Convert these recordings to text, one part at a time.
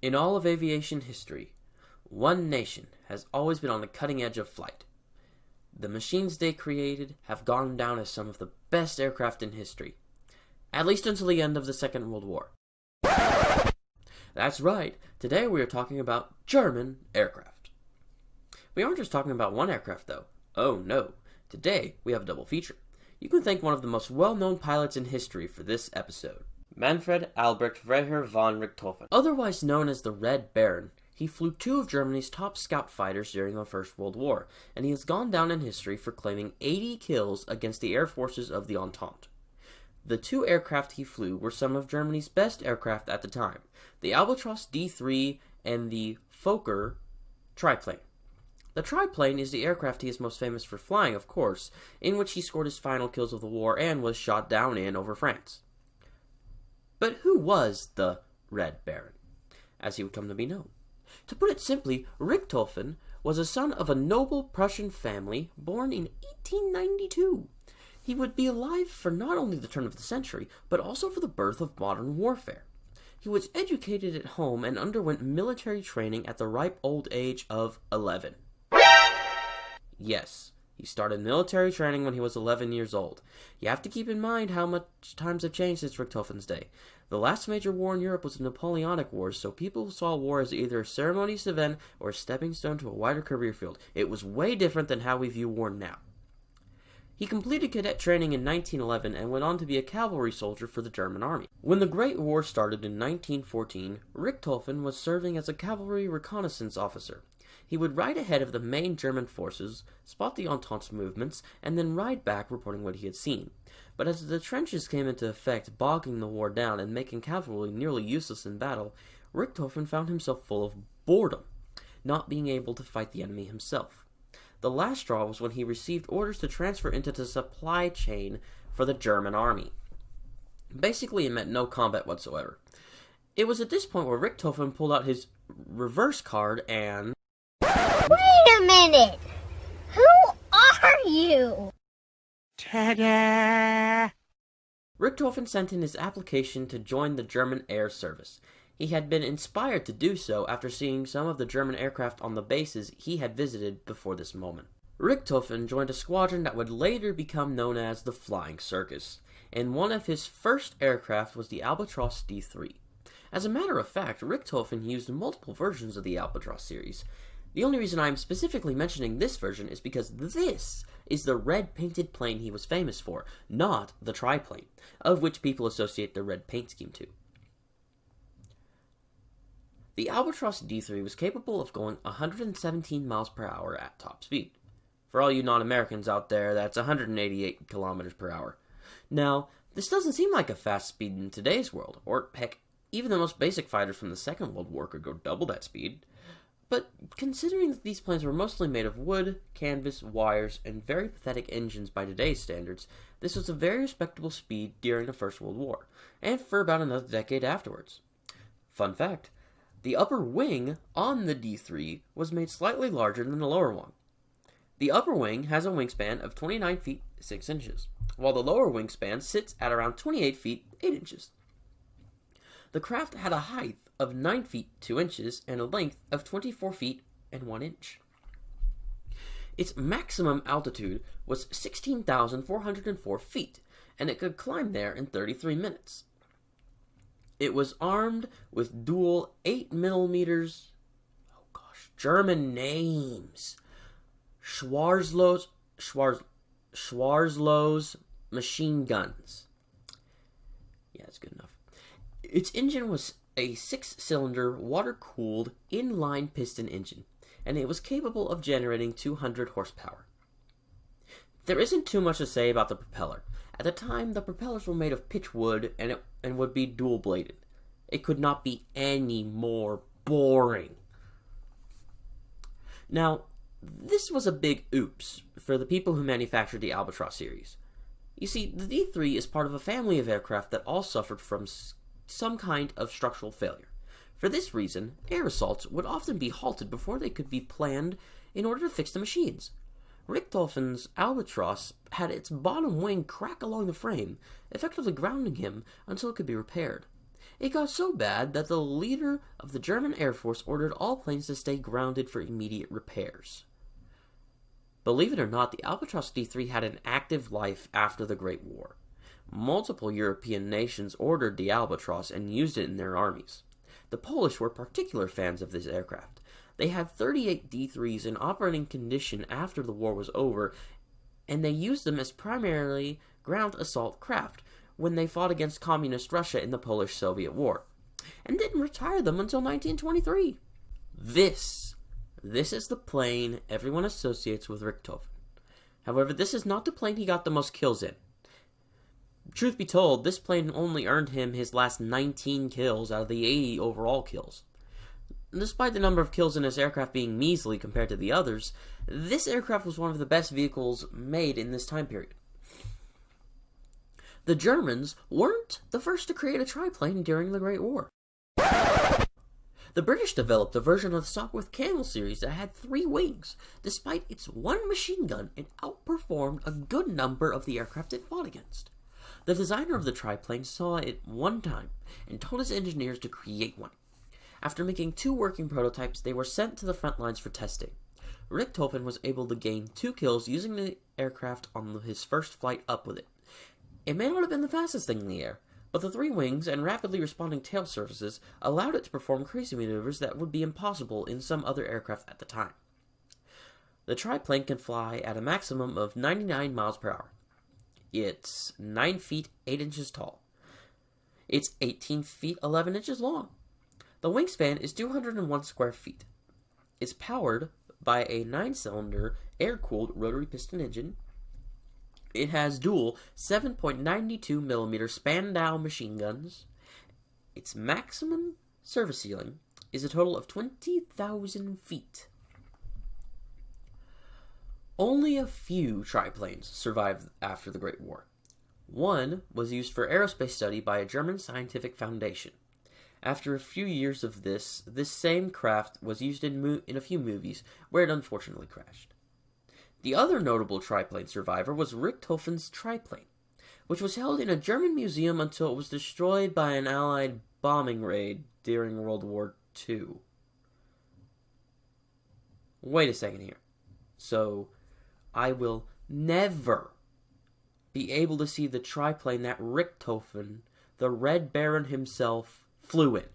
In all of aviation history, one nation has always been on the cutting edge of flight. The machines they created have gone down as some of the best aircraft in history, at least until the end of the Second World War. That's right, today we are talking about German aircraft. We aren't just talking about one aircraft though. Oh no, today we have a double feature. You can thank one of the most well-known pilots in history for this episode. Manfred Albrecht Freiherr von Richthofen. Otherwise known as the Red Baron, he flew two of Germany's top scout fighters during the First World War, and he has gone down in history for claiming 80 kills against the air forces of the Entente. The two aircraft he flew were some of Germany's best aircraft at the time, the Albatros D3 and the Fokker triplane. The triplane is the aircraft he is most famous for flying, of course, in which he scored his final kills of the war and was shot down in over France. But who was the Red Baron, as he would come to be known? To put it simply, Richthofen was a son of a noble Prussian family born in 1892. He would be alive for not only the turn of the century, but also for the birth of modern warfare. He was educated at home and underwent military training at the ripe old age of 11. Yes, he started military training when he was 11 years old. You have to keep in mind how much times have changed since Richthofen's day. The last major war in Europe was the Napoleonic Wars, so people saw war as either a ceremonious event or a stepping stone to a wider career field. It was way different than how we view war now. He completed cadet training in 1911 and went on to be a cavalry soldier for the German army. When the Great War started in 1914, Richthofen was serving as a cavalry reconnaissance officer. He would ride ahead of the main German forces, spot the Entente's movements, and then ride back reporting what he had seen. But as the trenches came into effect, bogging the war down and making cavalry nearly useless in battle, Richthofen found himself full of boredom, not being able to fight the enemy himself. The last straw was when he received orders to transfer into the supply chain for the German army. Basically, it meant no combat whatsoever. It was at this point where Richthofen pulled out his reverse card and... Wait a minute! Who are you? Ta-da! Richthofen sent in his application to join the German Air Service. He had been inspired to do so after seeing some of the German aircraft on the bases he had visited before this moment. Richthofen joined a squadron that would later become known as the Flying Circus, and one of his first aircraft was the Albatros D3. As a matter of fact, Richthofen used multiple versions of the Albatros series. The only reason I am specifically mentioning this version is because this is the red painted plane he was famous for, not the triplane, of which people associate the red paint scheme to. The Albatros D3 was capable of going 117 miles per hour at top speed. For all you non-Americans out there, that's 188 kilometers per hour. Now, this doesn't seem like a fast speed in today's world, or heck, even the most basic fighters from the Second World War could go double that speed. But considering that these planes were mostly made of wood, canvas, wires, and very pathetic engines by today's standards, this was a very respectable speed during the First World War, and for about another decade afterwards. Fun fact, the upper wing on the D3 was made slightly larger than the lower one. The upper wing has a wingspan of 29 feet 6 inches, while the lower wingspan sits at around 28 feet 8 inches. The craft had a height of 9 feet 2 inches and a length of 24 feet and 1 inch. Its maximum altitude was 16,404 feet, and it could climb there in 33 minutes. It was armed with dual 8mm, German names, Schwarzlose machine guns. Yeah, that's good enough. Its engine was a 6-cylinder, water-cooled, inline piston engine, and it was capable of generating 200 horsepower. There isn't too much to say about the propeller. At the time, the propellers were made of pitch wood and would be dual-bladed. It could not be any more boring. Now, this was a big oops for the people who manufactured the Albatros series. You see, the D3 is part of a family of aircraft that all suffered from some kind of structural failure. For this reason, air assaults would often be halted before they could be planned in order to fix the machines. Richthofen's Albatros had its bottom wing crack along the frame, effectively grounding him until it could be repaired. It got so bad that the leader of the German Air Force ordered all planes to stay grounded for immediate repairs. Believe it or not, the Albatross D3 had an active life after the Great War. Multiple European nations ordered the Albatross and used it in their armies. The Polish were particular fans of this aircraft. They had 38 D3s in operating condition after the war was over, and they used them as primarily ground assault craft when they fought against Communist Russia in the Polish-Soviet War, and didn't retire them until 1923. This is the plane everyone associates with Richthofen. However, this is not the plane he got the most kills in. Truth be told, this plane only earned him his last 19 kills out of the 80 overall kills. Despite the number of kills in this aircraft being measly compared to the others, this aircraft was one of the best vehicles made in this time period. The Germans weren't the first to create a triplane during the Great War. The British developed a version of the Sopwith Camel series that had 3 wings. Despite its 1 machine gun, it outperformed a good number of the aircraft it fought against. The designer of the triplane saw it one time and told his engineers to create one. After making 2 working prototypes, they were sent to the front lines for testing. Richthofen was able to gain 2 kills using the aircraft on his first flight up with it. It may not have been the fastest thing in the air, but the 3 wings and rapidly responding tail surfaces allowed it to perform crazy maneuvers that would be impossible in some other aircraft at the time. The triplane can fly at a maximum of 99 miles per hour. It's 9 feet 8 inches tall. It's 18 feet 11 inches long. The wingspan is 201 square feet. It's powered by a 9-cylinder air-cooled rotary piston engine. It has dual 7.92mm Spandau machine guns. Its maximum service ceiling is a total of 20,000 feet. Only a few triplanes survived after the Great War. One was used for aerospace study by a German scientific foundation. After a few years of this same craft was used in a few movies where it unfortunately crashed. The other notable triplane survivor was Richthofen's triplane, which was held in a German museum until it was destroyed by an Allied bombing raid during World War II. Wait a second here. So, I will never be able to see the triplane that Richthofen, the Red Baron himself, flew in.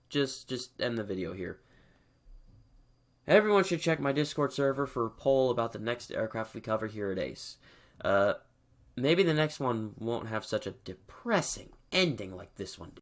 Just end the video here. Everyone should check my Discord server for a poll about the next aircraft we cover here at Ace. Maybe the next one won't have such a depressing ending like this one did.